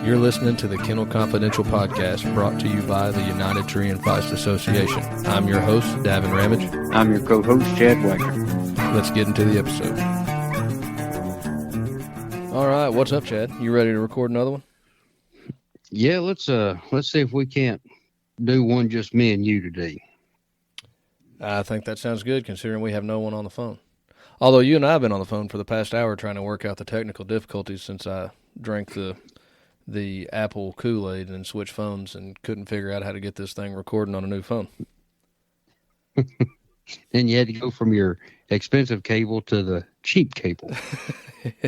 You're listening to the Kennel Confidential podcast brought to you by the United Tree and Feist Association. I'm your host, Davin Ramage. I'm your co-host, Chad Wagner. Let's get into the episode. All right, what's up, Chad? You ready to record another one? Yeah, let's see if we can't do one just me and you today. I think that sounds good, considering we have no one on the phone. Although you and I have been on the phone for the past hour trying to work out the technical difficulties since I drank the Apple Kool-Aid and switched phones and couldn't figure out how to get this thing recording on a new phone. And you had to go from your expensive cable to the cheap cable.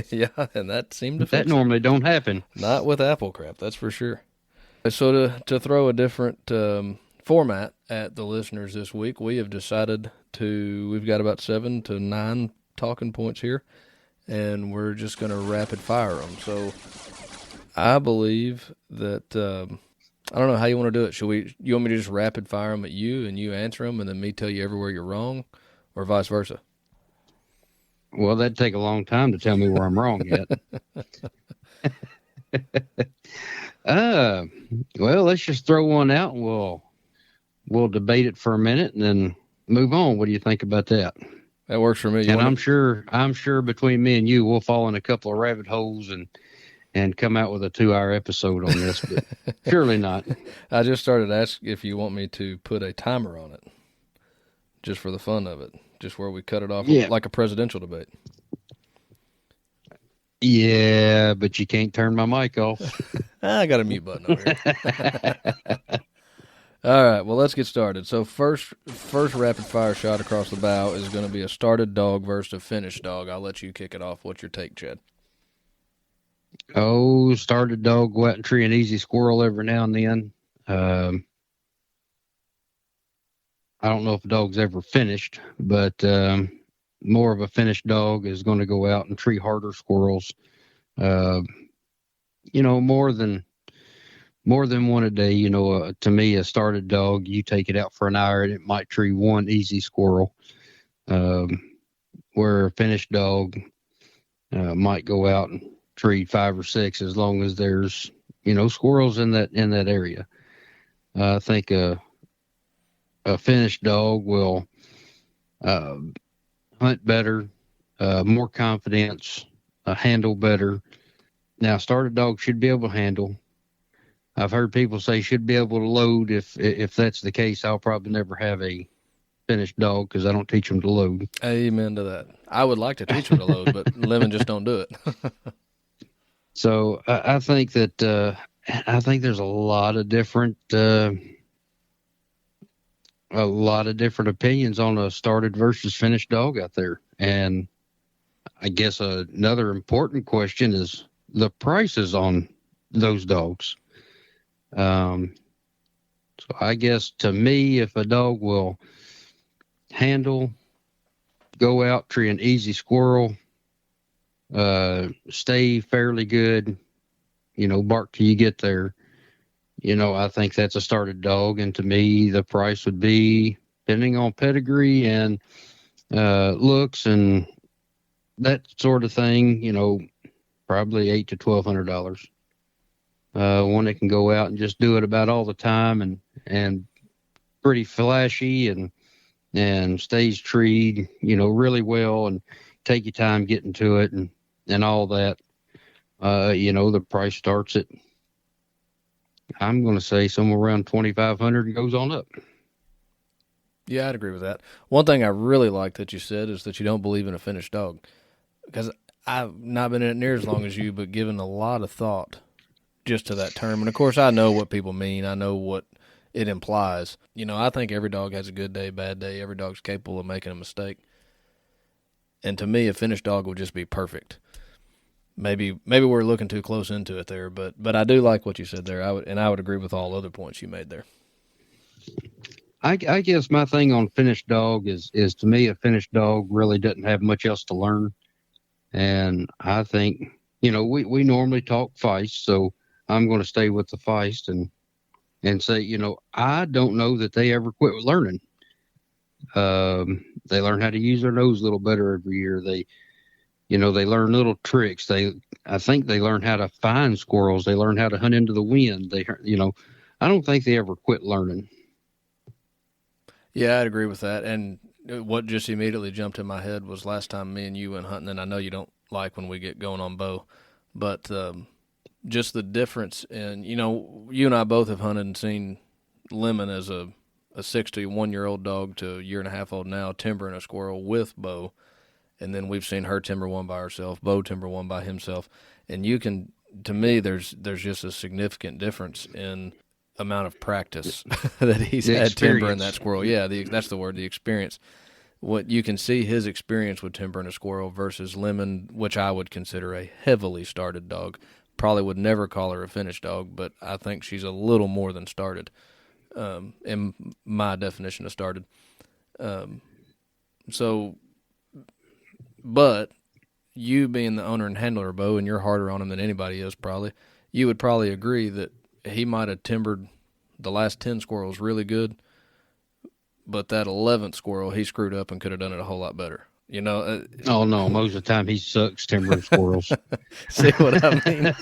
Yeah, and that seemed to that normally don't happen. Not with Apple crap, that's for sure. So to throw a different format at the listeners this week, we have decided we've got about 7 to 9 talking points here, and we're just going to rapid fire them. So I believe that, I don't know how you want to do it. You want me to just rapid fire them at you and you answer them and then me tell you everywhere you're wrong, or vice versa? Well, that'd take a long time to tell me where I'm wrong yet. Well, let's just throw one out and we'll debate it for a minute and then move on. What do you think about that? That works for me. And I'm sure between me and you, we'll fall in a couple of rabbit holes and come out with a 2-hour episode on this, but surely not. I just started asking if you want me to put a timer on it, just for the fun of it, just where we cut it off like a presidential debate. Yeah, but you can't turn my mic off. I got a mute button over here. All right, well, let's get started. So first rapid fire shot across the bow is going to be a started dog versus a finished dog. I'll let you kick it off. What's your take, Chad? Oh, started dog, go out and tree an easy squirrel every now and then. I don't know if a dog's ever finished, but more of a finished dog is going to go out and tree harder squirrels. More than one a day. To me, a started dog, you take it out for an hour and it might tree one easy squirrel. Where a finished dog might go out and tree 5 or 6, as long as there's squirrels in that area. I think a finished dog will hunt better, more confidence, handle better. Now, started dog should be able to handle. I've heard people say should be able to load. If that's the case, I'll probably never have a finished dog because I don't teach them to load. Amen to that. I would like to teach them to load, but Lemon just don't do it. So I think that there's a lot of different opinions on a started versus finished dog out there. And I guess another important question is the prices on those dogs. So I guess to me, if a dog will handle, go out, tree an easy squirrel, stay fairly good, bark till you get there, I think that's a started dog. And to me, the price would be, depending on pedigree and looks and that sort of thing, probably $800 to $1,200. One that can go out and just do it about all the time and pretty flashy and stays treed, really well, and take your time getting to it and all that. The price starts at, I'm going to say, somewhere around $2,500 and goes on up. Yeah, I'd agree with that. One thing I really like that you said is that you don't believe in a finished dog, because I've not been in it near as long as you, but given a lot of thought just to that term. And of course, I know what people mean. I know what it implies. I think every dog has a good day, bad day. Every dog's capable of making a mistake. And to me, a finished dog would just be perfect. Maybe we're looking too close into it there, but I do like what you said there. I would agree with all other points you made there. I guess my thing on finished dog is to me, a finished dog really doesn't have much else to learn. And I think, we normally talk feist, so I'm going to stay with the feist and say, I don't know that they ever quit learning. They learn how to use their nose a little better every year. They learn little tricks. I think they learn how to find squirrels. They learn how to hunt into the wind. I don't think they ever quit learning. Yeah, I'd agree with that. And what just immediately jumped in my head was last time me and you went hunting, and I know you don't like when we get going on bow, but just the difference in, you and I both have hunted and seen Lemon as a 61-year-old dog to a year and a half old now, timbering a squirrel with Bo. And then we've seen her timber one by herself, Bo timber one by himself. And to me, there's just a significant difference in amount of practice that he's had timbering that squirrel. Yeah, that's the word, the experience. What you can see his experience with timbering a squirrel versus Lemon, which I would consider a heavily started dog. Probably would never call her a finished dog, but I think she's a little more than started, in my definition of started. But you being the owner and handler of Bo, and you're harder on him than anybody is probably, you would probably agree that he might have timbered the last 10 squirrels really good, but that 11th squirrel he screwed up and could have done it a whole lot better. Oh no, most of the time he sucks timbering squirrels. See what I mean?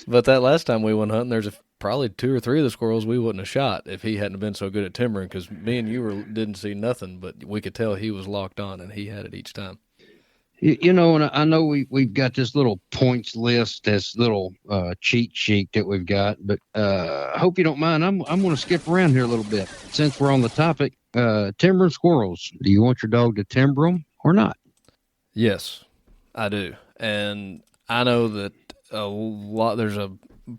But that last time we went hunting, there's probably 2 or 3 of the squirrels we wouldn't have shot if he hadn't been so good at timbering, because me and you didn't see nothing, but we could tell he was locked on and he had it each time. And I know we've got this little points list, this little cheat sheet that we've got, but I hope you don't mind. I'm going to skip around here a little bit since we're on the topic. Timbering squirrels. Do you want your dog to timber them or not? Yes, I do, and I know that there's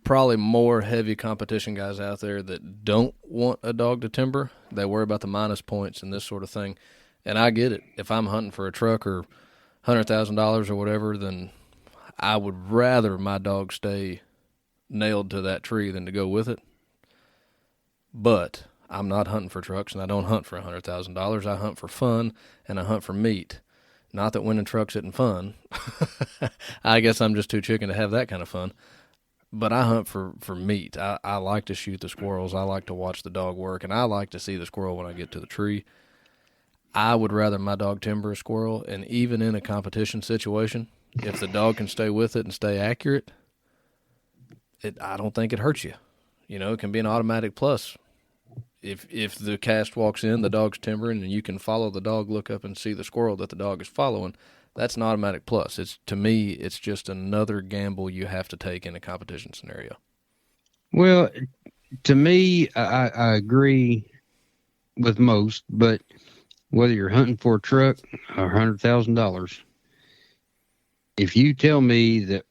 probably more heavy competition guys out there that don't want a dog to timber. They worry about the minus points and this sort of thing, and I get it. If I'm hunting for a truck or $100,000 or whatever, then I would rather my dog stay nailed to that tree than to go with it. But I'm not hunting for trucks, and I don't hunt for $100,000. I hunt for fun, and I hunt for meat. Not that winning trucks isn't fun. I guess I'm just too chicken to have that kind of fun. But I hunt for meat. I like to shoot the squirrels. I like to watch the dog work, and I like to see the squirrel when I get to the tree. I would rather my dog timber a squirrel, and even in a competition situation, if the dog can stay with it and stay accurate, I don't think it hurts you. It can be an automatic plus. If the cast walks in, the dog's timbering, and you can follow the dog, look up and see the squirrel that the dog is following, that's an automatic plus. To me, it's just another gamble you have to take in a competition scenario. Well, to me, I agree with most, but whether you're hunting for a truck or $100,000, if you tell me that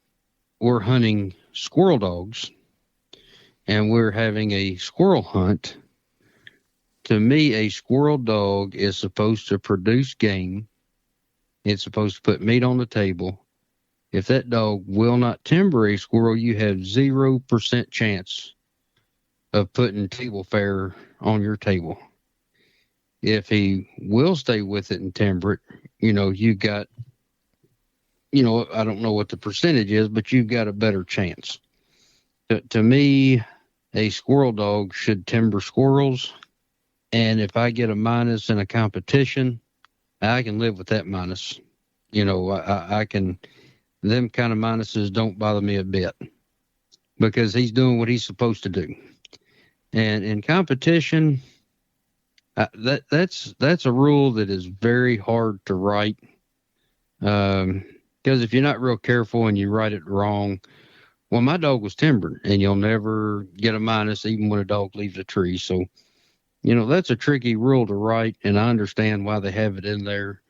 we're hunting squirrel dogs and we're having a squirrel hunt, to me, a squirrel dog is supposed to produce game. It's supposed to put meat on the table. If that dog will not timber a squirrel, you have 0% chance of putting table fare on your table. If he will stay with it and timber it, you've got, I don't know what the percentage is, but you've got a better chance. To me, a squirrel dog should timber squirrels. And if I get a minus in a competition, I can live with that minus. I can, them kind of minuses don't bother me a bit because he's doing what he's supposed to do. And in competition, that's a rule that is very hard to write. Because if you're not real careful and you write it wrong, well, my dog was timbered, and you'll never get a minus even when a dog leaves a tree. So, that's a tricky rule to write, and I understand why they have it in there.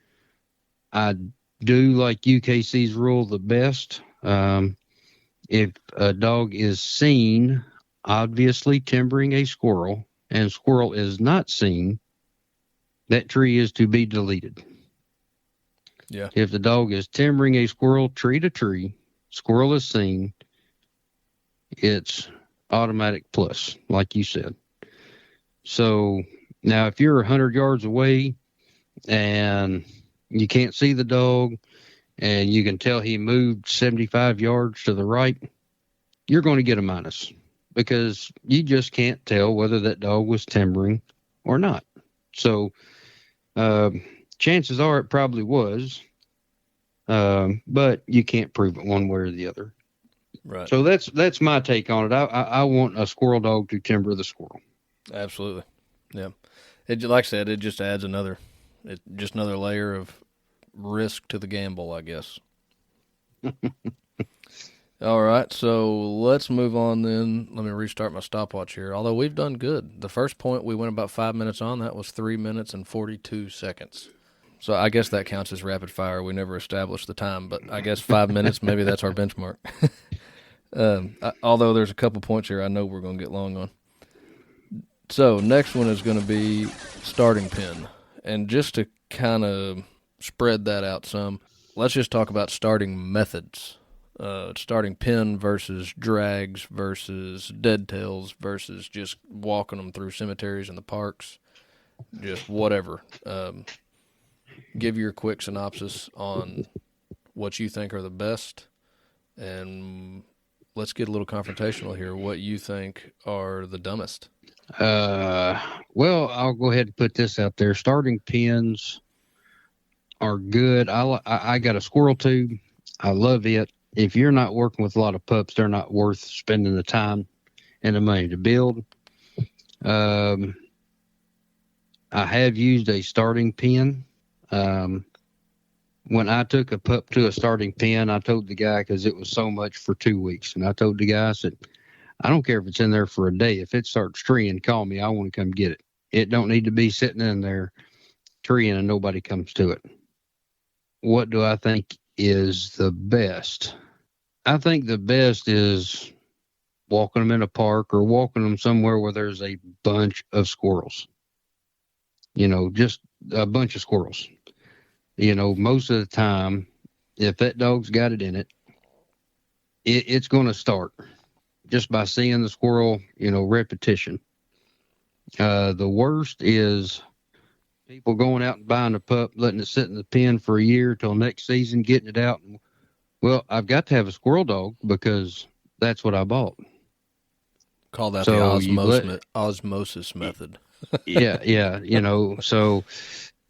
I do like UKC's rule the best. If a dog is seen obviously timbering a squirrel and squirrel is not seen, that tree is to be deleted. Yeah. If the dog is timbering a squirrel tree to tree, squirrel is seen, it's automatic plus, like you said. So now if you're 100 yards away and you can't see the dog and you can tell he moved 75 yards to the right, you're going to get a minus because you just can't tell whether that dog was timbering or not. So chances are it probably was, but you can't prove it one way or the other. Right. So that's my take on it. I want a squirrel dog to timber the squirrel. Absolutely. Yeah. It, like I said, it just adds another layer of risk to the gamble, I guess. All right, so let's move on then. Let me restart my stopwatch here. Although we've done good. The first point we went about 5 minutes on. That was 3 minutes and 42 seconds. So I guess that counts as rapid fire. We never established the time, but I guess 5 minutes, maybe that's our benchmark. Although there's a couple points here I know we're going to get long on. So next one is going to be starting pin. And just to kind of spread that out some, let's just talk about starting methods. Starting pin versus drags versus dead tails versus just walking them through cemeteries and the parks, just whatever. Give your quick synopsis on what you think are the best, and let's get a little confrontational here. What you think are the dumbest? Well, I'll go ahead and put this out there. Starting pins are good. I got a squirrel tube. I love it. If you're not working with a lot of pups, they're not worth spending the time and the money to build. I have used a starting pin. When I took a pup to a starting pin, I told the guy, because it was so much for 2 weeks, and I told the guy, I said, I don't care if it's in there for a day. If it starts treeing, call me. I want to come get it. It don't need to be sitting in there treeing and nobody comes to it. What do I think is the best? I think the best is walking them in a park or walking them somewhere where there's a bunch of squirrels. Just a bunch of squirrels. Most of the time, if that dog's got it in it, it's going to start just by seeing the squirrel, repetition. The worst is people going out and buying a pup, letting it sit in the pen for a year till next season, getting it out. Well, I've got to have a squirrel dog because that's what I bought. Call that the osmosis method. Yeah. So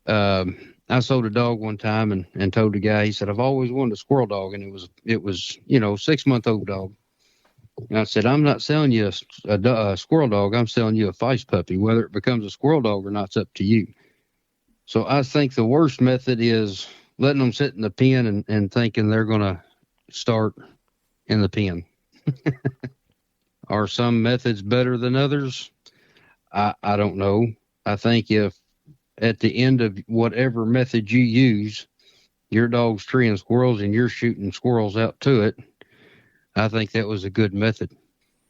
I sold a dog one time and told the guy, he said, I've always wanted a squirrel dog. And it was 6-month-old dog. And I said, I'm not selling you a squirrel dog. I'm selling you a feist puppy. Whether it becomes a squirrel dog or not, it's up to you. So I think the worst method is letting them sit in the pen and thinking they're going to start in the pen. Are some methods better than others? I don't know. I think if at the end of whatever method you use, your dog's treeing squirrels and you're shooting squirrels out to it, I think that was a good method.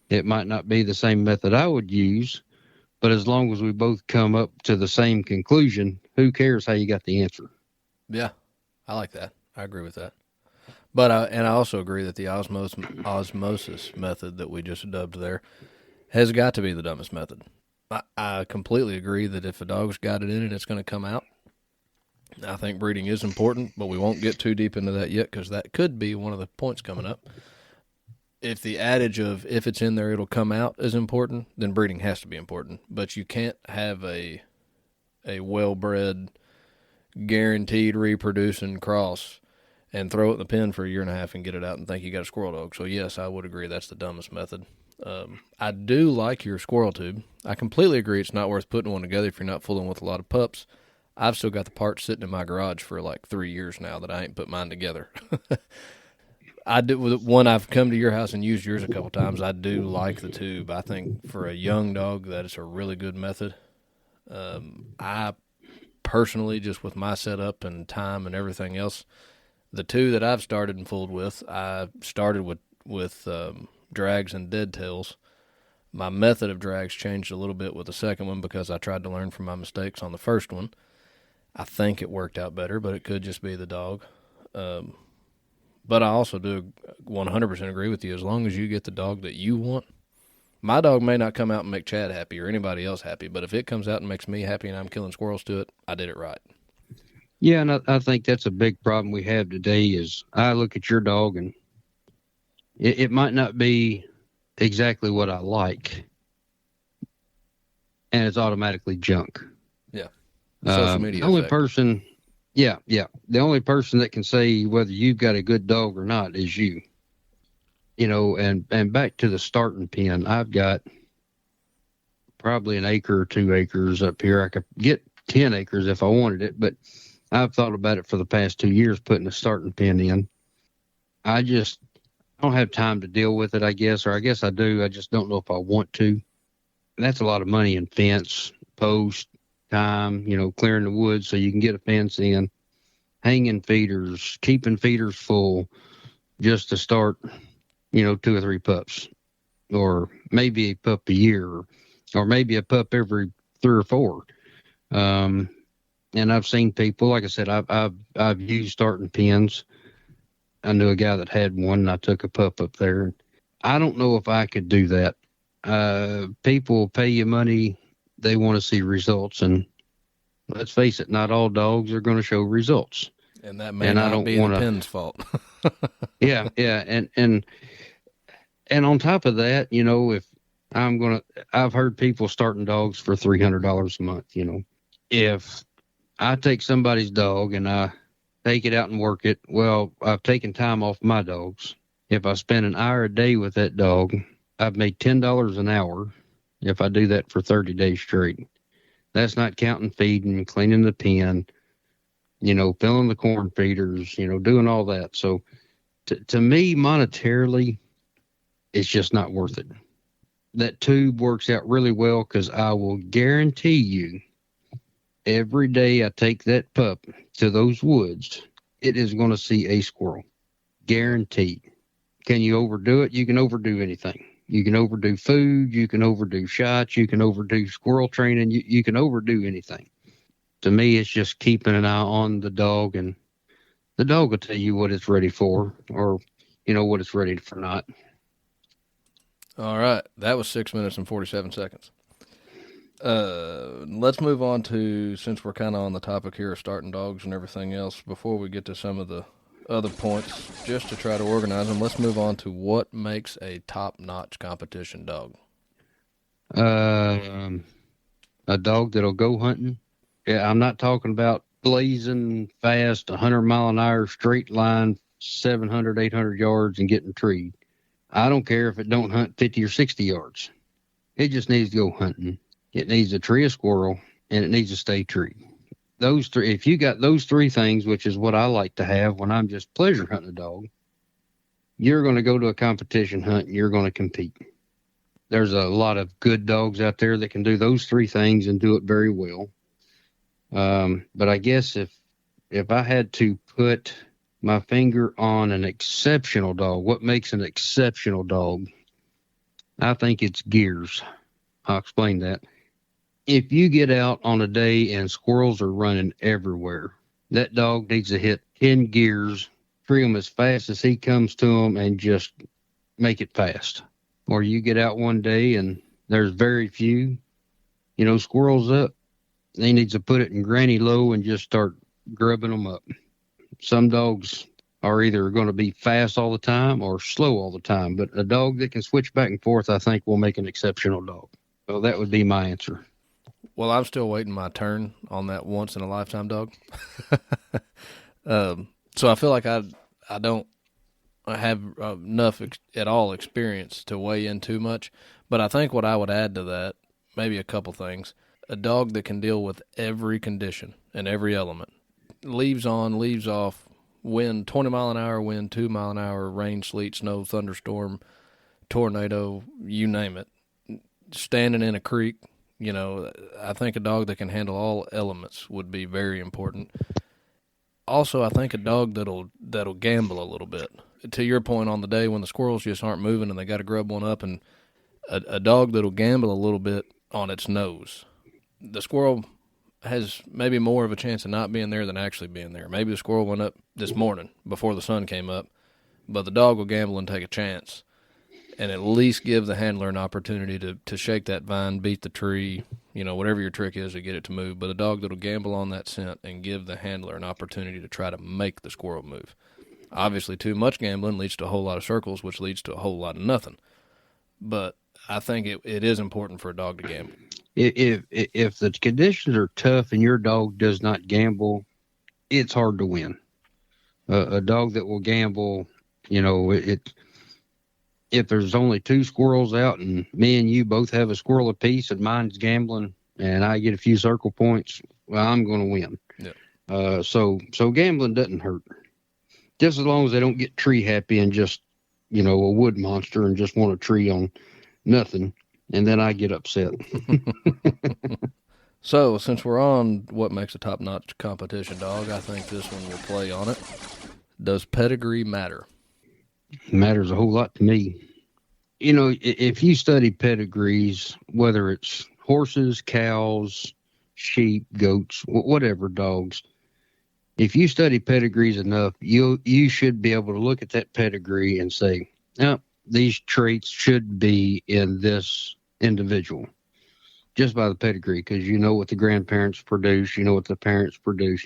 It might not be the same method I would use, but as long as we both come up to the same conclusion, who cares how you got the answer? Yeah, I like that. I agree with that. But I also agree that the osmosis method that we just dubbed there has got to be the dumbest method. I completely agree that if a dog's got it in it, it's going to come out. I think breeding is important, but we won't get too deep into that yet because that could be one of the points coming up. If the adage of if it's in there, it'll come out is important, then breeding has to be important. But you can't have a well-bred, guaranteed reproducing cross and throw it in the pen for a year and a half and get it out and think you got a squirrel dog. So, yes, I would agree that's the dumbest method. I do like your squirrel tube. I completely agree it's not worth putting one together if you're not fooling with a lot of pups. I've still got the parts sitting in my garage for like 3 years now that I ain't put mine together. I do. When I've come to your house and used yours a couple times, I do like the tube. I think for a young dog, that is a really good method. I personally, just with my setup and time and everything else, the two that I've started and fooled with, I started with drags and dead tails. My method of drags changed a little bit with the second one because I tried to learn from my mistakes on the first one. I think it worked out better, but it could just be the dog. But I also do 100% agree with you. As long as you get the dog that you want, my dog may not come out and make Chad happy or anybody else happy, but if it comes out and makes me happy and I'm killing squirrels to it, I did it right. Yeah, and I think that's a big problem we have today is I look at your dog and it might not be exactly what I like, and it's automatically junk. Yeah. Social media the only effect. person Yeah, yeah. The only person that can say whether you've got a good dog or not is you. And back to the starting pen, I've got probably an acre or 2 acres up here. I could get 10 acres if I wanted it, but I've thought about it for the past 2 years, putting a starting pen in. I just don't have time to deal with it, I guess, or I guess I do. I just don't know if I want to. That's a lot of money in fence, post, time, clearing the woods so you can get a fence in, hanging feeders, keeping feeders full just to start, 2 or 3 pups, or maybe a pup a year, or maybe a pup every 3 or 4. And I've seen people, like I said, I've used starting pens. I knew a guy that had one, and I took a pup up there. I don't know if I could do that. People pay you money, they want to see results, and let's face it, not all dogs are going to show results. And that may not be the pen's fault. Yeah, and on top of that, if I've heard people starting dogs for $300 a month. If I take somebody's dog and I take it out and work it, well, I've taken time off my dogs. If I spend an hour a day with that dog, I've made $10 an hour if I do that for 30 days straight. That's not counting feeding, cleaning the pen, filling the corn feeders, doing all that. So to me, monetarily, it's just not worth it. That tube works out really well because I will guarantee you every day I take that pup to those woods, it is going to see a squirrel. Guaranteed. Can you overdo it? You can overdo anything. You can overdo food. You can overdo shots. You can overdo squirrel training. You can overdo anything. To me, it's just keeping an eye on the dog, and the dog will tell you what it's ready for, or, what it's ready for not. All right. That was 6 minutes and 47 seconds. Let's move on to, since we're kind of on the topic here of starting dogs and everything else, before we get to some of the other points, just to try to organize them, let's move on to what makes a top-notch competition dog. A dog that'll go hunting. Yeah, I'm not talking about blazing fast, 100-mile-an-hour straight line, 700, 800 yards and getting treed. I don't care if it don't hunt 50 or 60 yards. It just needs to go hunting. It needs to tree a squirrel, and it needs to stay treed. Those three, if you got those 3 things, which is what I like to have when I'm just pleasure hunting a dog, you're going to go to a competition hunt and you're going to compete. There's a lot of good dogs out there that can do those 3 things and do it very well. But I guess if I had to put my finger on an exceptional dog, what makes an exceptional dog, I think it's gears. I'll explain that. If you get out on a day and squirrels are running everywhere, that dog needs to hit 10 gears, tree them as fast as he comes to them, and just make it fast. Or you get out one day and there's very few, squirrels up. He needs to put it in granny low and just start grubbing them up. Some dogs are either going to be fast all the time or slow all the time, but a dog that can switch back and forth, I think, will make an exceptional dog. So that would be my answer. Well, I'm still waiting my turn on that once-in-a-lifetime dog. So I feel like I don't have enough at all experience to weigh in too much, but I think what I would add to that, maybe a couple things. A dog that can deal with every condition and every element. Leaves on, leaves off, wind, 20 mile an hour wind, 2 mile an hour, rain, sleet, snow, thunderstorm, tornado, you name it. Standing in a creek, I think a dog that can handle all elements would be very important. Also, I think a dog that'll gamble a little bit. To your point on the day when the squirrels just aren't moving and they got to grub one up, and a dog that'll gamble a little bit on its nose. The squirrel has maybe more of a chance of not being there than actually being there. Maybe the squirrel went up this morning before the sun came up, but the dog will gamble and take a chance and at least give the handler an opportunity to shake that vine, beat the tree, whatever your trick is to get it to move. But a dog that'll gamble on that scent and give the handler an opportunity to try to make the squirrel move. Obviously, too much gambling leads to a whole lot of circles, which leads to a whole lot of nothing. But I think it is important for a dog to gamble. If the conditions are tough and your dog does not gamble, it's hard to win. A dog that will gamble, if there's only two squirrels out and me and you both have a squirrel apiece and mine's gambling and I get a few circle points, well, I'm going to win. Yeah. So gambling doesn't hurt. Just as long as they don't get tree happy and just, a wood monster and just want a tree on nothing. And then I get upset. So, since we're on what makes a top-notch competition dog, I think this one will play on it. Does pedigree matter? Matters a whole lot to me. If you study pedigrees, whether it's horses, cows, sheep, goats, whatever, dogs, if you study pedigrees enough, you should be able to look at that pedigree and say, oh, these traits should be in this individual just by the pedigree, because you know what the grandparents produce, you know what the parents produce,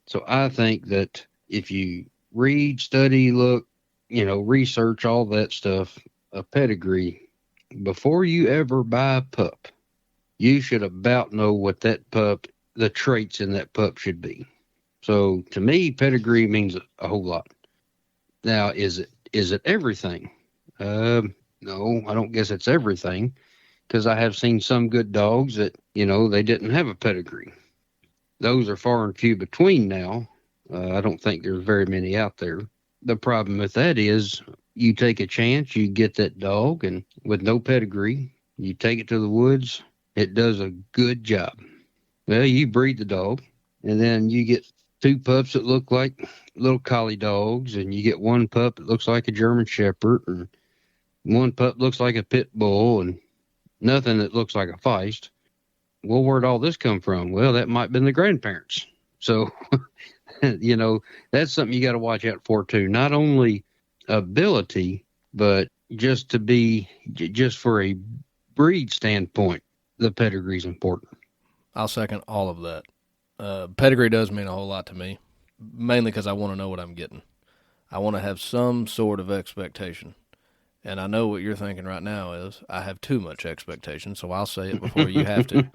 So I think that if you read, study, look, research all that stuff, a pedigree, before you ever buy a pup, you should about know what that pup, the traits in that pup should be. So to me, pedigree means a whole lot. Now, is it everything? No, I don't guess it's everything, because I have seen some good dogs that, they didn't have a pedigree. Those are far and few between now. I don't think there's very many out there. The problem with that is you take a chance, you get that dog, and with no pedigree, you take it to the woods, it does a good job. Well, you breed the dog, and then you get two pups that look like little collie dogs, and you get one pup that looks like a German Shepherd, and one pup looks like a pit bull, and nothing that looks like a feist. Well, where'd all this come from? Well, that might have been the grandparents. So, that's something you got to watch out for too. Not only ability, but just for a breed standpoint, the pedigree is important. I'll second all of that. Pedigree does mean a whole lot to me, mainly because I want to know what I'm getting. I want to have some sort of expectation. And I know what you're thinking right now is I have too much expectation, so I'll say it before you have to.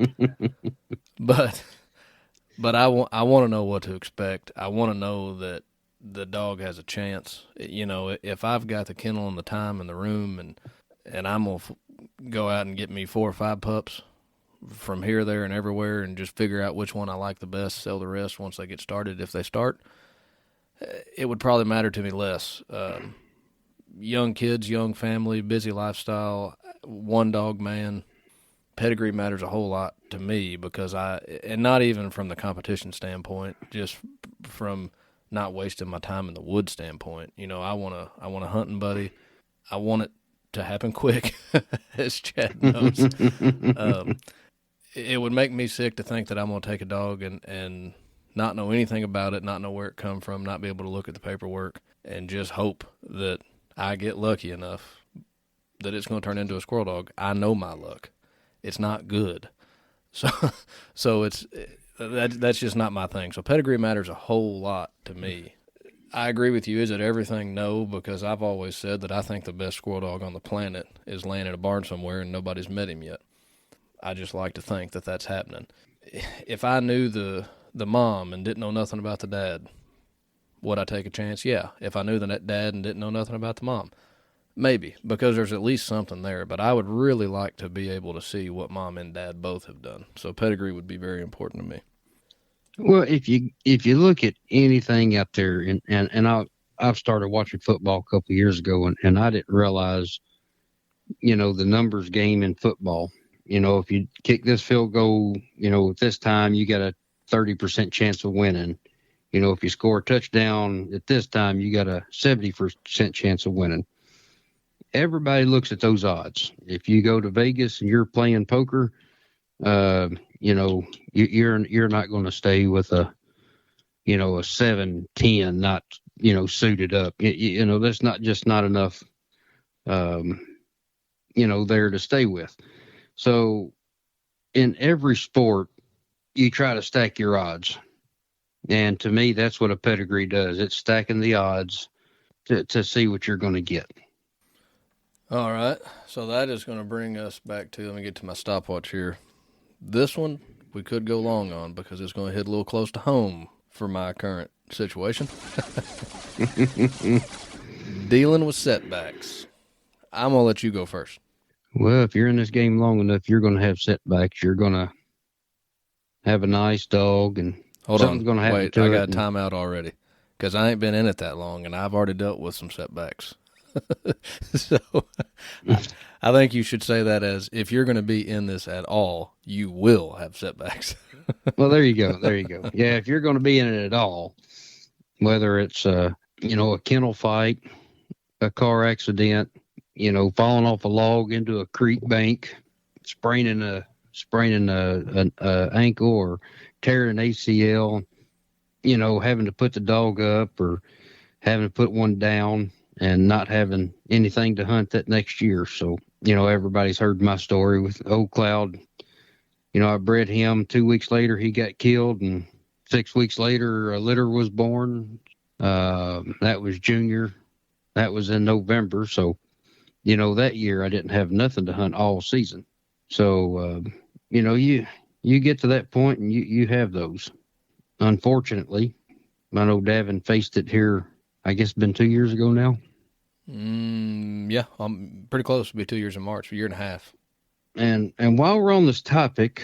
But I want to know what to expect. I want to know that the dog has a chance. If I've got the kennel and the time and the room, and I'm gonna go out and get me 4 or 5 pups from here, there, and everywhere, and just figure out which one I like the best, sell the rest once they get started. If they start, it would probably matter to me less. Young kids, young family, busy lifestyle, one dog man, pedigree matters a whole lot to me because and not even from the competition standpoint, just from not wasting my time in the wood standpoint. I want a hunting buddy. I want it to happen quick, as Chad knows. It would make me sick to think that I'm going to take a dog and not know anything about it, not know where it come from, not be able to look at the paperwork, and just hope that I get lucky enough that it's going to turn into a squirrel dog. I know my luck. It's not good. So that's just not my thing. So pedigree matters a whole lot to me. I agree with you. Is it everything? No, because I've always said that I think the best squirrel dog on the planet is laying in a barn somewhere and nobody's met him yet. I just like to think that that's happening. If I knew the mom and didn't know nothing about the dad, would I take a chance? Yeah. If I knew the dad and didn't know nothing about the mom, maybe, because there's at least something there. But I would really like to be able to see what mom and dad both have done. So pedigree would be very important to me. Well, if you look at anything out there, and I've started watching football a couple of years ago, and I didn't realize, the numbers game in football. If you kick this field goal, at this time you got a 30% chance of winning. If you score a touchdown at this time, you got a 70% chance of winning. Everybody looks at those odds. If you go to Vegas and you're playing poker, you're not going to stay with a 7-10, not, suited up. That's not enough, there to stay with. So in every sport, you try to stack your odds. And to me, that's what a pedigree does. It's stacking the odds to see what you're going to get. All right. So that is going to bring us back to, let me get to my stopwatch here. This one we could go long on because it's going to hit a little close to home for my current situation. Dealing with setbacks. I'm going to let you go first. Well, if you're in this game long enough, you're going to have setbacks. You're going to have a nice dog, and Hold something's on. going to happen Wait, to I it. got a timeout already because I ain't been in it that long, and I've already dealt with some setbacks. So I think you should say that as if you're going to be in this at all, you will have setbacks. Well, there you go. There you go. Yeah, if you're going to be in it at all, whether it's a kennel fight, a car accident, falling off a log into a creek bank, spraining a ankle or tearing an ACL, having to put the dog up or having to put one down and not having anything to hunt that next year. So, everybody's heard my story with Old Cloud. I bred him. 2 weeks later, he got killed, and 6 weeks later, a litter was born. That was Junior. That was in November. So, that year I didn't have nothing to hunt all season. So, you get to that point and you have those. Unfortunately, I know Davin faced it here, I guess it's been 2 years ago now. Yeah, I'm pretty close. It'll be 2 years in March, a year and a half. And while we're on this topic,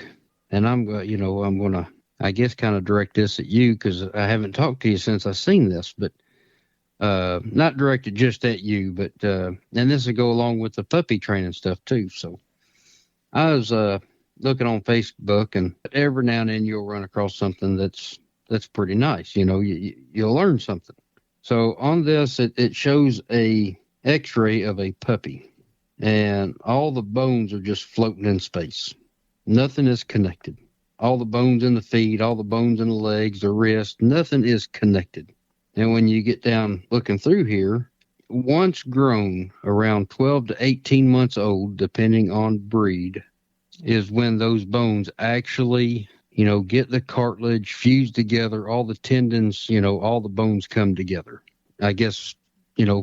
and I'm going to, I guess, kind of direct this at you because I haven't talked to you since I seen this, but not directed just at you, but and this will go along with the puppy training stuff too. So I was looking on Facebook, and every now and then you'll run across something that's pretty nice. You'll learn something. So on this, it shows a X-ray of a puppy, and all the bones are just floating in space. Nothing is connected. All the bones in the feet, all the bones in the legs, the wrist, nothing is connected. And when you get down looking through here, once grown around 12 to 18 months old, depending on breed, is when those bones actually, get the cartilage fused together, all the tendons, all the bones come together. I guess,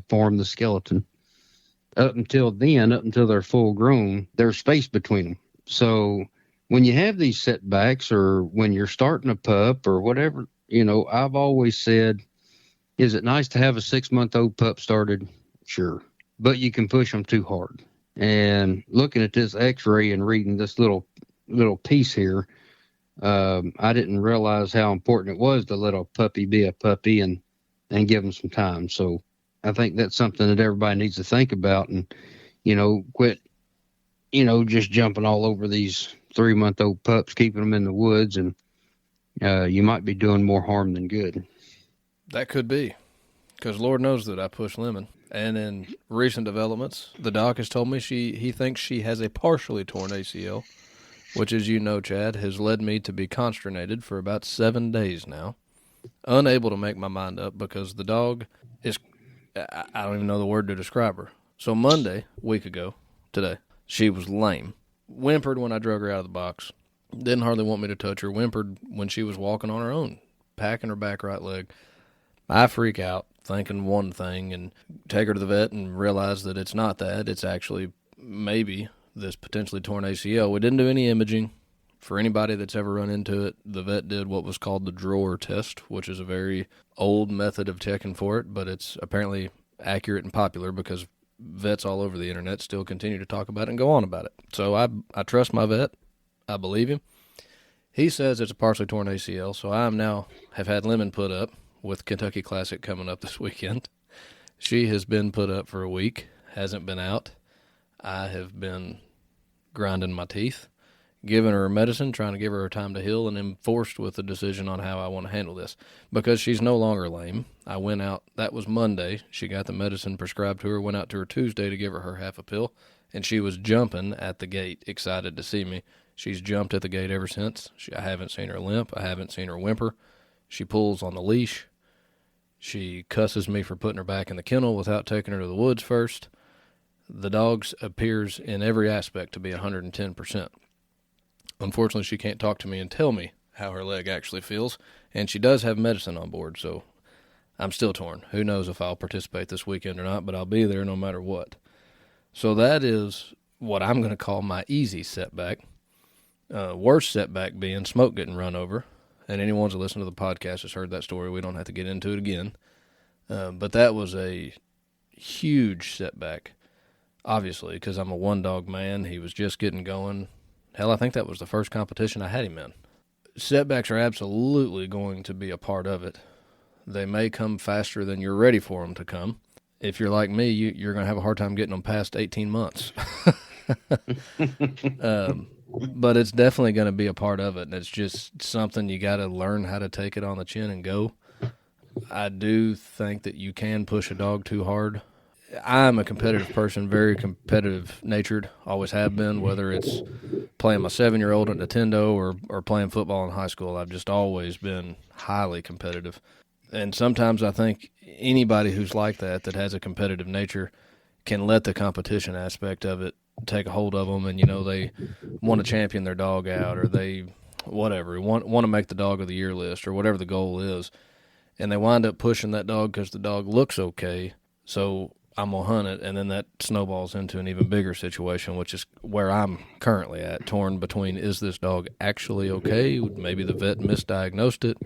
form the skeleton. Up until they're full grown, there's space between them. So when you have these setbacks or when you're starting a pup or whatever, I've always said, is it nice to have a 6-month-old pup started? Sure. But you can push them too hard. And looking at this X-ray and reading this little piece here, I didn't realize how important it was to let a puppy be a puppy and give them some time. So I think that's something that everybody needs to think about and, quit, just jumping all over these 3-month-old pups, keeping them in the woods, and you might be doing more harm than good. That could be, because Lord knows that I push Lemon. And in recent developments, the doc has told me he thinks she has a partially torn ACL, which, as you know, Chad, has led me to be consternated for about 7 days now, unable to make my mind up because the dog is, I don't even know the word to describe her. So Monday, a week ago, today, she was lame. Whimpered when I drug her out of the box. Didn't hardly want me to touch her. Whimpered when she was walking on her own, packing her back right leg. I freak out thinking one thing and take her to the vet and realize that it's not that. It's actually maybe this potentially torn ACL. We didn't do any imaging. For anybody that's ever run into it, the vet did what was called the drawer test, which is a very old method of checking for it, but it's apparently accurate and popular because vets all over the internet still continue to talk about it and go on about it. So I trust my vet. I believe him. He says it's a partially torn ACL, so I have had Lemon put up with Kentucky Classic coming up this weekend. She has been put up for a week, hasn't been out. I have been grinding my teeth, giving her medicine, trying to give her time to heal, and then forced with a decision on how I want to handle this. Because she's no longer lame. I went out, that was Monday. She got the medicine prescribed to her, went out to her Tuesday to give her half a pill, and she was jumping at the gate, excited to see me. She's jumped at the gate ever since. I haven't seen her limp. I haven't seen her whimper. She pulls on the leash. She cusses me for putting her back in the kennel without taking her to the woods first. The dog appears in every aspect to be 110%. Unfortunately, she can't talk to me and tell me how her leg actually feels, and she does have medicine on board, so I'm still torn. Who knows if I'll participate this weekend or not, but I'll be there no matter what. So that is what I'm going to call my easy setback. Worst setback being Smoke getting run over and anyone who's listened to the podcast has heard that story. We don't have to get into it again. But that was a huge setback, obviously, because I'm a one-dog man. He was just getting going. Hell, I think that was the first competition I had him in. Setbacks are absolutely going to be a part of it. They may come faster than you're ready for them to come. If you're like me, you're going to have a hard time getting them past 18 months. But it's definitely going to be a part of it, and it's just something you got to learn how to take it on the chin and go. I do think that you can push a dog too hard. I'm a competitive person, very competitive-natured, always have been, whether it's playing my 7-year-old at Nintendo or playing football in high school. I've just always been highly competitive. And sometimes I think anybody who's like that has a competitive nature can let the competition aspect of it take a hold of them, and, they want to champion their dog out, or they, whatever, want to make the dog of the year list, or whatever the goal is. And they wind up pushing that dog because the dog looks okay, so I'm going to hunt it, and then that snowballs into an even bigger situation, which is where I'm currently at, torn between, is this dog actually okay? Maybe the vet misdiagnosed it,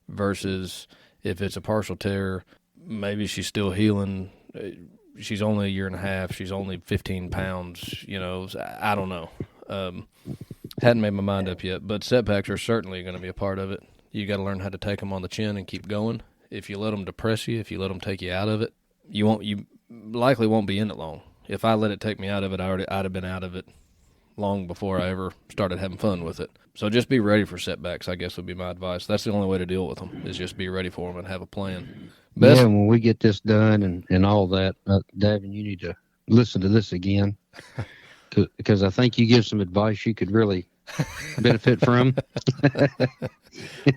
versus if it's a partial tear, maybe she's still healing. She's only a year and a half. She's only 15 pounds, I don't know. Hadn't made my mind up yet, but setbacks are certainly going to be a part of it. You got to learn how to take them on the chin and keep going. If you let them depress you, if you let them take you out of it, you likely won't be in it long. If I let it take me out of it, I'd have been out of it long before I ever started having fun with it. So just be ready for setbacks, I guess, would be my advice. That's the only way to deal with them, is just be ready for them and have a plan. Yeah, when we get this done and all that, Davin, you need to listen to this again, because I think you give some advice you could really benefit from.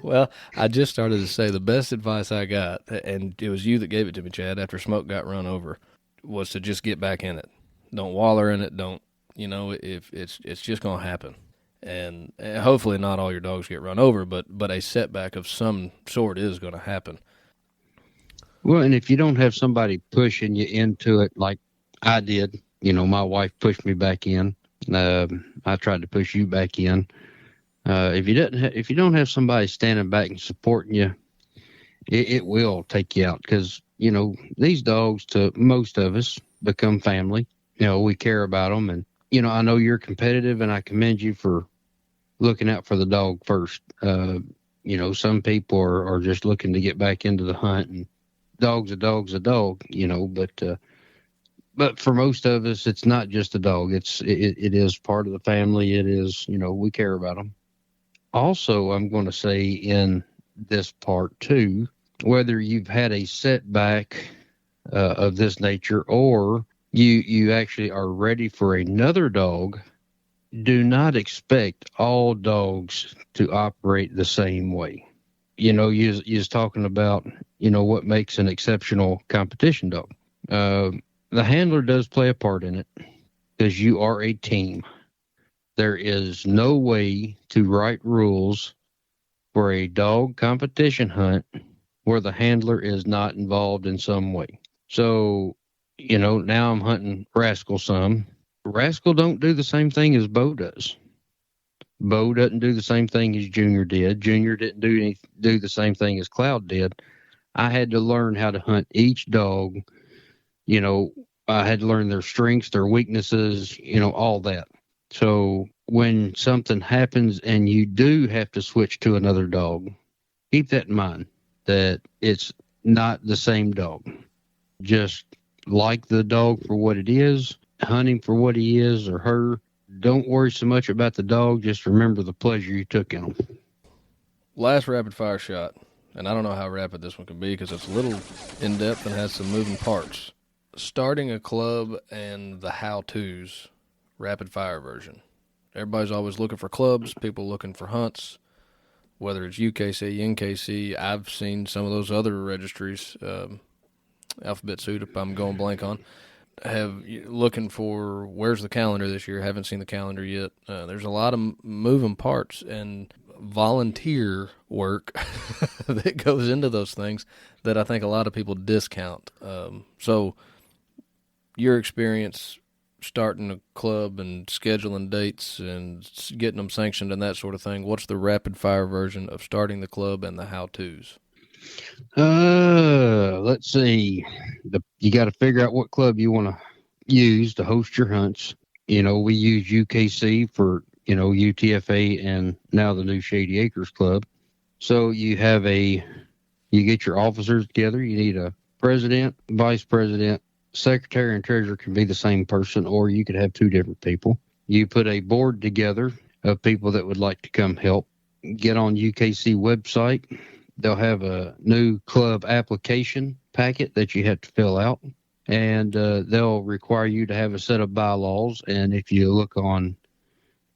Well, I just started to say the best advice I got, and it was you that gave it to me, Chad, after Smoke got run over, was to just get back in it. Don't waller in it. Don't, if it's just going to happen. And hopefully not all your dogs get run over, but a setback of some sort is going to happen. Well, and if you don't have somebody pushing you into it like I did, my wife pushed me back in. I tried to push you back in. If you don't have somebody standing back and supporting you, it will take you out, because these dogs, to most of us, become family. We care about them, and I know you're competitive, and I commend you for looking out for the dog first. Some people are just looking to get back into the hunt, and dog's a dog, but for most of us, it's not just a dog. It is part of the family. It is, we care about them. Also, I'm going to say in this part too, whether you've had a setback of this nature, or you actually are ready for another dog, do not expect all dogs to operate the same way. You was talking about, what makes an exceptional competition dog. The handler does play a part in it, because you are a team. There is no way to write rules for a dog competition hunt where the handler is not involved in some way. So, now I'm hunting Rascal some. Rascal don't do the same thing as Bo does. Bo doesn't do the same thing as Junior did. Junior didn't do the same thing as Cloud did. I had to learn how to hunt each dog. I had to learn their strengths, their weaknesses, all that. So when something happens and you do have to switch to another dog, keep that in mind, that it's not the same dog. Just like the dog for what it is, hunt him for what he is or her. Don't worry so much about the dog. Just remember the pleasure you took in them. Last rapid fire shot, and I don't know how rapid this one can be because it's a little in-depth and has some moving parts. Starting a club and the how-tos, rapid fire version. Everybody's always looking for clubs, people looking for hunts, whether it's UKC, NKC. I've seen some of those other registries, Alphabet Suit, if I'm going blank on, looking for where's the calendar this year. Haven't seen the calendar yet. There's a lot of moving parts and volunteer work that goes into those things that I think a lot of people discount. So your experience starting a club and scheduling dates and getting them sanctioned and that sort of thing, what's the rapid fire version of starting the club and the how-tos? Let's see. You got to figure out what club you want to use to host your hunts. We use UKC for, UTFA and now the new Shady Acres Club. So you get your officers together. You need a president, vice president, secretary, and treasurer can be the same person, or you could have two different people. You put a board together of people that would like to come help. Get on UKC website. They'll have a new club application packet that you have to fill out, and they'll require you to have a set of bylaws. And if you look on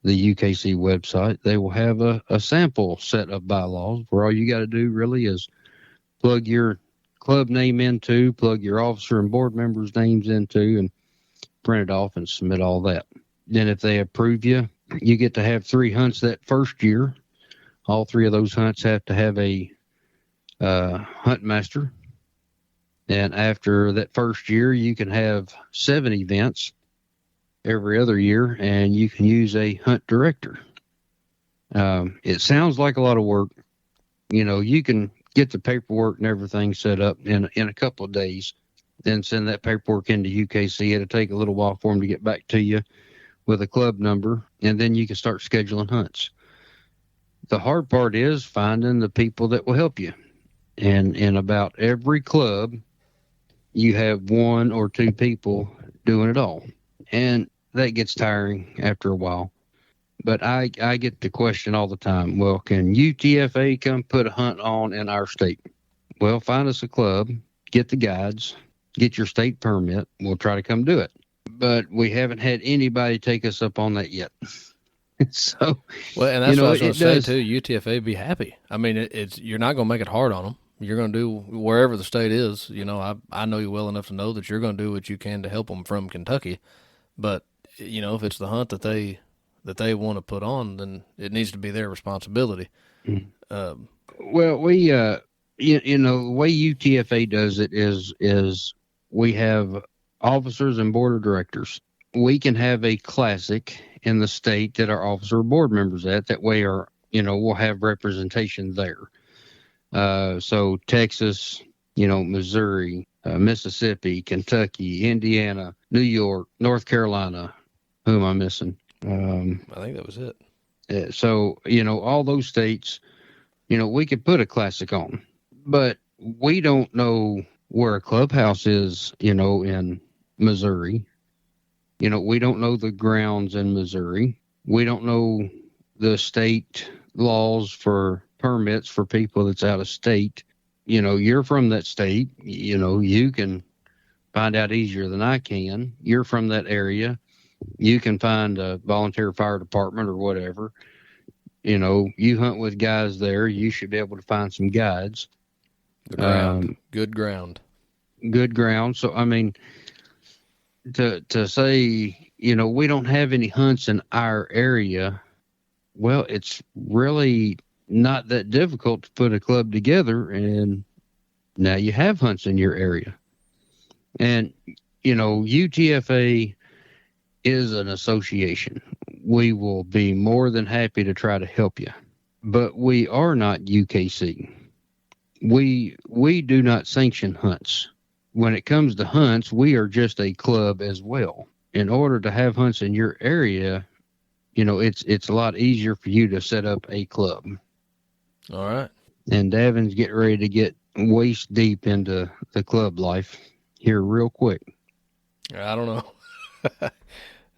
the UKC website, they will have a sample set of bylaws where all you got to do really is plug your club name into, plug your officer and board members' names into, and print it off and submit all that. Then if they approve you, you get to have 3 hunts that first year. All 3 of those hunts have to have a hunt master. And after that first year, you can have 7 events every other year, and you can use a hunt director. It sounds like a lot of work. You can get the paperwork and everything set up in a couple of days, then send that paperwork into UKC. It'll take a little while for them to get back to you with a club number, and then you can start scheduling hunts. The hard part is finding the people that will help you. And in about every club, you have 1 or 2 people doing it all. And that gets tiring after a while. But I get the question all the time, well, can UTFA come put a hunt on in our state? Well, find us a club, get the guides, get your state permit. We'll try to come do it. But we haven't had anybody take us up on that yet. So, well, and that's what I was going to say too. UTFA be happy. I mean, it's you're not going to make it hard on them. You're going to do wherever the state is. I know you well enough to know that you're going to do what you can to help them from Kentucky. But if it's the hunt that they want to put on, then it needs to be their responsibility. Well, we the way UTFA does it is we have officers and board of directors. We can have a classic in the state that our officer or board members at. That way, we'll have representation there. So Texas, Missouri, Mississippi, Kentucky, Indiana, New York, North Carolina. Who am I missing? I think that was it. So, all those states, we could put a classic on, but we don't know where a clubhouse is, in Missouri. We don't know the grounds in Missouri. We don't know the state laws for permits for people that's out of state. You're from that state, you can find out easier than I can. You're from that area. You can find a volunteer fire department or whatever. You hunt with guys there. You should be able to find some guides. The ground. Good ground. Good ground. So, I mean, to say, we don't have any hunts in our area, well, it's really not that difficult to put a club together, and now you have hunts in your area. And, UTFA is an association. We will be more than happy to try to help you, but we are not UKC. We do not sanction hunts. When it comes to hunts, we are just a club as well. In order to have hunts in your area, it's a lot easier for you to set up a club. All right. And Davin's getting ready to get waist deep into the club life here real quick. I don't know.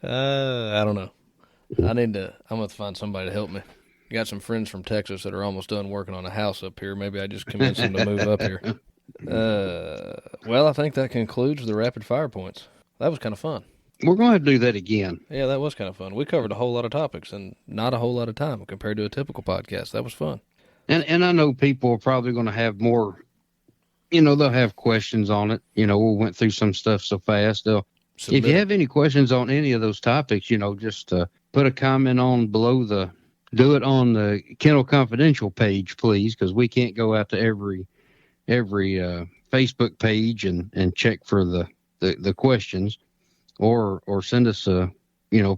I don't know. I'm going to find somebody to help me. Got some friends from Texas that are almost done working on a house up here. Maybe I just convince them to move up here. Well, I think that concludes the rapid fire points. That was kind of fun. We're going to have to do that again. Yeah, that was kind of fun. We covered a whole lot of topics and not a whole lot of time compared to a typical podcast. That was fun. And I know people are probably going to have more, they'll have questions on it. We went through some stuff so fast. If you have any questions on any of those topics, just put a comment on below do it on the Kennel Confidential page, please, because we can't go out to every Facebook page and check for the questions. or send us a,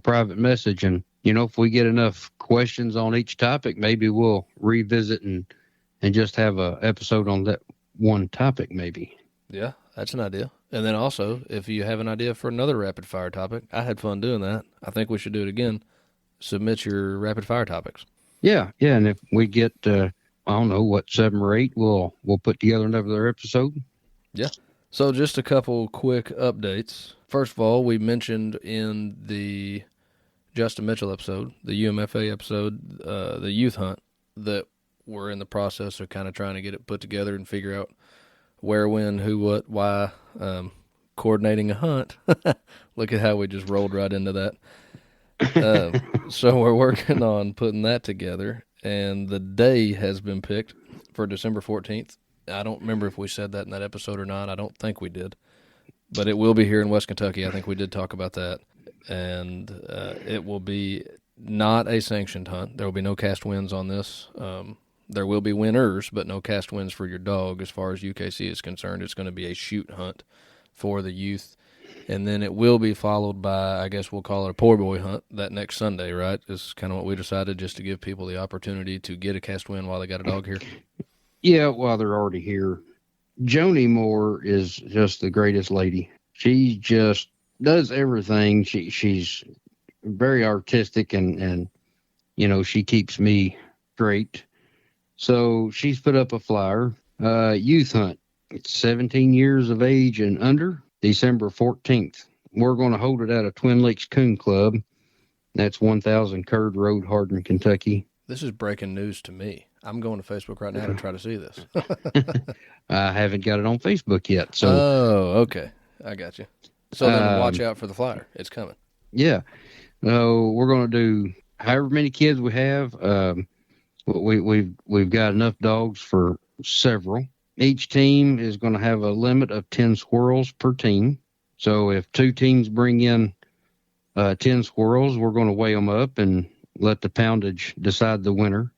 private message. And, if we get enough questions on each topic, maybe we'll revisit and just have a episode on that one topic, maybe. Yeah, that's an idea. And then also, if you have an idea for another rapid fire topic, I had fun doing that. I think we should do it again. Submit your rapid fire topics. Yeah. And if we get, I don't know, what, 7 or 8, we'll put together another episode. Yeah. So just a couple quick updates. First of all, we mentioned in the Justin Mitchell episode, the UMFA episode, the youth hunt, that we're in the process of kind of trying to get it put together and figure out where, when, who, what, why, coordinating a hunt. Look at how we just rolled right into that. So we're working on putting that together, and the day has been picked for December 14th. I don't remember if we said that in that episode or not. I don't think we did. But it will be here in West Kentucky. I think we did talk about that. And it will be not a sanctioned hunt. There will be no cast wins on this. There will be winners, but no cast wins for your dog as far as UKC is concerned. It's going to be a shoot hunt for the youth. And then it will be followed by, I guess we'll call it a poor boy hunt that next Sunday, right? Is kind of what we decided, just to give people the opportunity to get a cast win while they got a dog here. Yeah, while they're already here. Joni Moore is just the greatest lady. She just does everything. She's very artistic and she keeps me straight. So she's put up a flyer, youth hunt. It's 17 years of age and under, December 14th. We're going to hold it at a Twin Lakes Coon Club. That's 1000 Curd Road, Hardin, Kentucky. This is breaking news to me. I'm going to Facebook right now to try to see this. I haven't got it on Facebook yet. So. Oh, okay. I got you. So then watch out for the flyer. It's coming. Yeah. We're going to do however many kids we have. We've got enough dogs for several. Each team is going to have a limit of 10 squirrels per team. So if 2 teams bring in 10 squirrels, we're going to weigh them up and let the poundage decide the winner.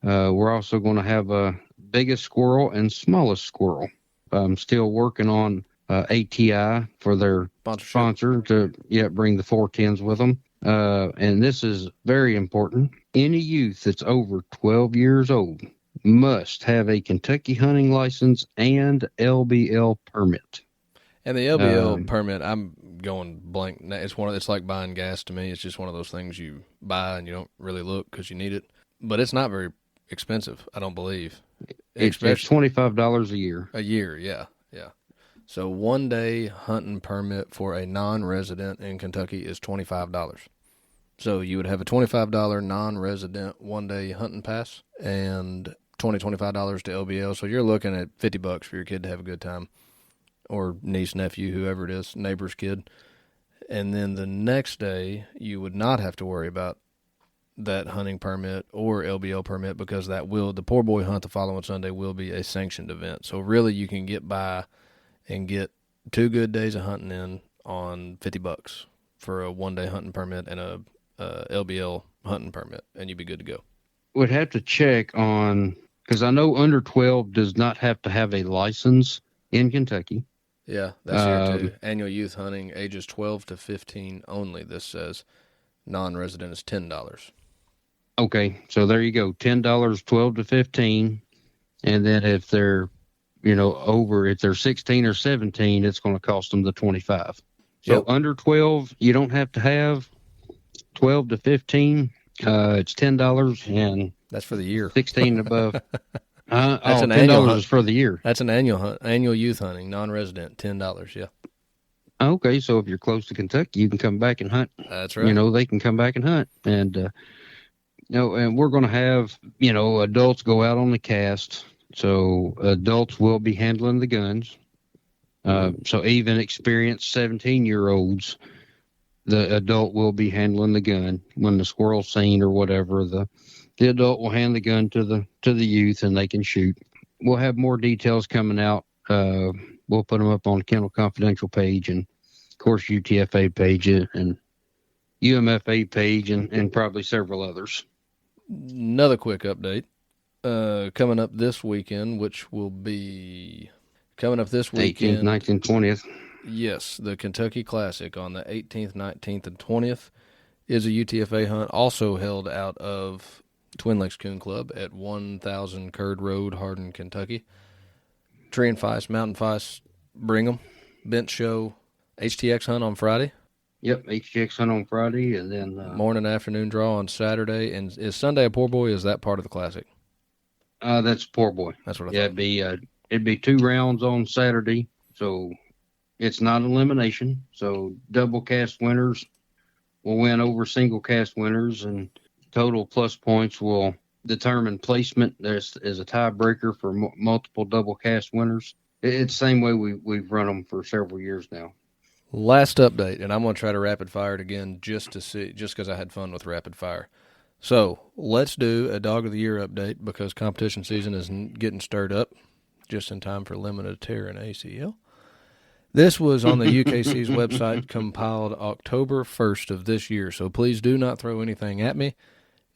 We're also going to have a biggest squirrel and smallest squirrel. I'm still working on ATI for their sponsor to bring the 410s with them. And this is very important. Any youth that's over 12 years old must have a Kentucky hunting license and LBL permit. And the LBL permit, I'm going blank. It's like buying gas to me. It's just one of those things you buy and you don't really look because you need it. But it's not very expensive, I don't believe. It's $25 a year. A year, yeah. So 1 day hunting permit for a non-resident in Kentucky is $25. So you would have a $25 non-resident 1 day hunting pass and $25 to LBL. So you're looking at $50 for your kid to have a good time, or niece, nephew, whoever it is, neighbor's kid. And then the next day you would not have to worry about that hunting permit or LBL permit, because the poor boy hunt the following Sunday will be a sanctioned event. So really you can get by and get 2 good days of hunting in on $50 for a 1 day hunting permit and a LBL hunting permit, and you'd be good to go. Would have to check on, because I know under 12 does not have to have a license in Kentucky. Yeah, that's here too. Annual youth hunting, ages 12 to 15 only, this says. Non-resident is $10. Okay, so there you go, $10, 12 to 15. And then if they're, if they're 16 or 17, it's going to cost them the $25. So under 12, you don't have to have. 12 to 15, it's $10, and that's for the year. 16 and above. That's an $10 is for the year. That's an annual youth hunting, non-resident, $10. Yeah. Okay, so if you're close to Kentucky, you can come back and hunt. That's right. They can come back and hunt, and and we're going to have adults go out on the cast. So adults will be handling the guns. So even experienced 17-year-olds. The adult will be handling the gun. When the squirrel's seen or whatever, the adult will hand the gun to the youth, and they can shoot. We'll have more details coming out. We'll put them up on the Kennel Confidential page, and of course UTFA page and UMFA page, and probably several others. Another quick update coming up this weekend, which will be coming up this weekend, 18th, 19th, 20th. Yes, the Kentucky Classic on the 18th, 19th, and 20th is a UTFA hunt, also held out of Twin Lakes Coon Club at 1000 Curd Road, Hardin, Kentucky. Tree and Feist, Mountain Feist, Brigham, bench show, HTX hunt on Friday. Yep, HTX hunt on Friday, and then Morning, afternoon draw on Saturday. And is Sunday a poor boy? Is that part of the Classic? That's Poor Boy. That's what I Yeah, thought. it'd be 2 rounds on Saturday, so it's not elimination. So double cast winners will win over single cast winners, and total plus points will determine placement. There's a tiebreaker for multiple double cast winners. It's the same way we've run them for several years now. Last update, and I'm going to try to rapid fire it again just because I had fun with rapid fire. So let's do a Dog of the Year update because competition season is getting stirred up just in time for limited tear and ACL. This was on the UKC's website, compiled October 1st of this year, so please do not throw anything at me.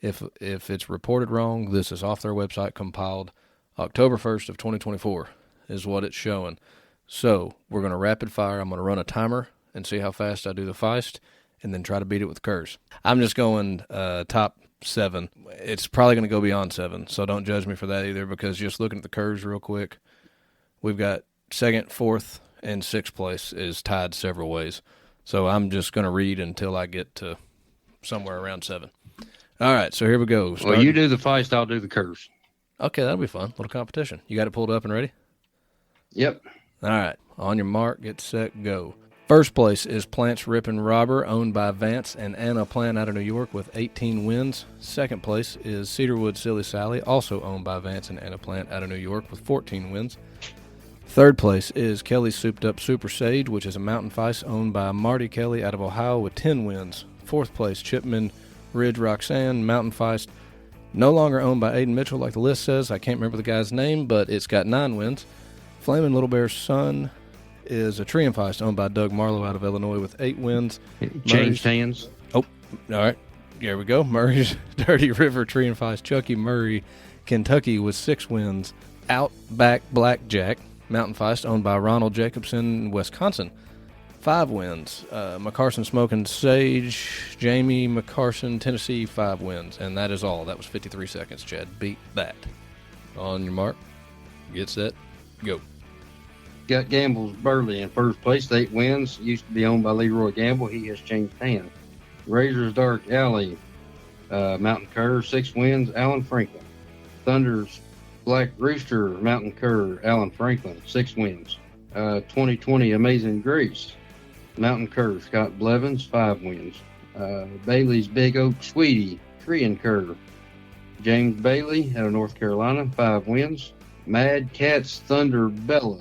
If it's reported wrong, this is off their website, compiled October 1st of 2024 is what it's showing. So we're going to rapid fire. I'm going to run a timer and see how fast I do the Feist and then try to beat it with Kurz. I'm just going top 7. It's probably going to go beyond 7, so don't judge me for that either because just looking at the Kurz real quick, we've got 2nd, 4th, and 6th place is tied several ways. So I'm just going to read until I get to somewhere around 7. All right, so here we go. Well, you do the Feist, I'll do the Kurz. Okay, that'll be fun. Little competition. You got it pulled up and ready? Yep. All right. On your mark, get set, go. First place is Plant's Rippin' Robber, owned by Vance and Anna Plant out of New York with 18 wins. Second place is Cedarwood Silly Sally, also owned by Vance and Anna Plant out of New York with 14 wins. Third place is Kelly's Souped Up Super Sage, which is a mountain feist owned by Marty Kelly out of Ohio with 10 wins. Fourth place, Chipman Ridge Roxanne, mountain feist, no longer owned by Aiden Mitchell like the list says. I can't remember the guy's name, but it's got 9 wins. Flamin' Little Bear's Son is a tree and feist owned by Doug Marlowe out of Illinois with 8 wins. Changed hands. Oh, all right. Here we go. Murray's Dirty River Tree and Feist, Chucky Murray, Kentucky with 6 wins. Outback Blackjack, mountain feist owned by Ronald Jacobson, Wisconsin, 5 wins. McCarson Smoking Sage, Jamie McCarson, Tennessee, 5 wins. And that is all. That was 53 seconds, Chad. Beat that. On your mark, get set, go. Got Gamble's Burley in first place, 8 wins. Used to be owned by Leroy Gamble. He has changed hands. Razor's Dark Alley, Mountain Cur, 6 wins. Alan Franklin. Thunder's Black Rooster, Mountain Cur, Alan Franklin, 6 wins. 2020 Amazing Grace, Mountain Cur, Scott Blevins, 5 wins. Bailey's Big Oak Sweetie, Tree and Cur, James Bailey out of North Carolina, 5 wins. Mad Cat's Thunder Bella,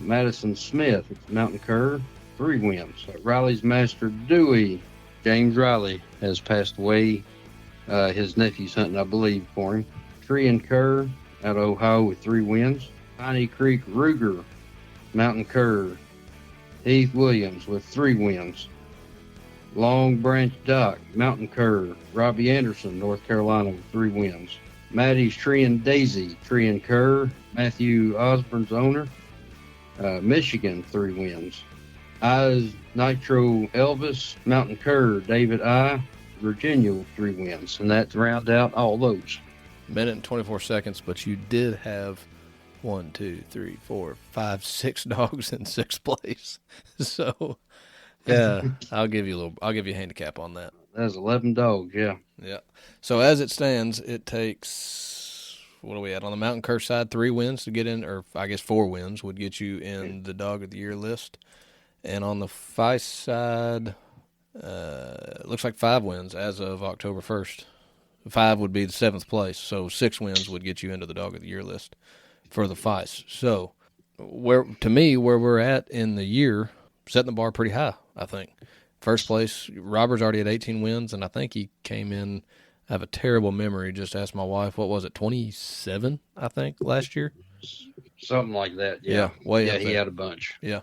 Madison Smith, Mountain Cur, 3 wins. Riley's Master Dewey, James Riley has passed away. His nephew's hunting, I believe, for him. Tree and Cur out of Ohio with 3 wins. Piney Creek Ruger, Mountain Cur, Heath Williams with 3 wins. Long Branch Dock, Mountain Cur, Robbie Anderson, North Carolina with 3 wins. Maddie's Tree and Daisy, Tree and Cur, Matthew Osborne's owner, Michigan, 3 wins. Eyes Nitro Elvis, Mountain Cur, David I, Virginia with 3 wins. And that's round out all those. Minute and 24 seconds, but you did have 1, 2, 3, 4, 5, 6 dogs in 6th place. So, yeah, I'll give you a handicap on that. That's 11 dogs, yeah. Yeah. So as it stands, it takes, what are we at on the Mountain Cur side? 3 wins to get in, or I guess 4 wins would get you in the Dog of the Year list. And on the Feist side, it looks like 5 wins as of October 1st. 5 would be the 7th place, so 6 wins would get you into the Dog of the Year list for the Feist. So, where we're at in the year, setting the bar pretty high, I think. First place, Robert's already at 18 wins, and I think he came in, I have a terrible memory, just asked my wife, what was it, 27, I think, last year? Something like that, yeah. Way up he there. had a bunch. Yeah.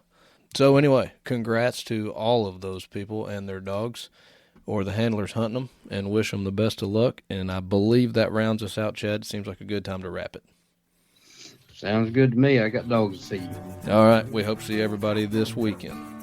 So anyway, congrats to all of those people and their dogs, or the handlers hunting them, and wish them the best of luck. And I believe that rounds us out, Chad. Seems like a good time to wrap it. Sounds good to me. I got dogs to see you. All right. We hope to see everybody this weekend.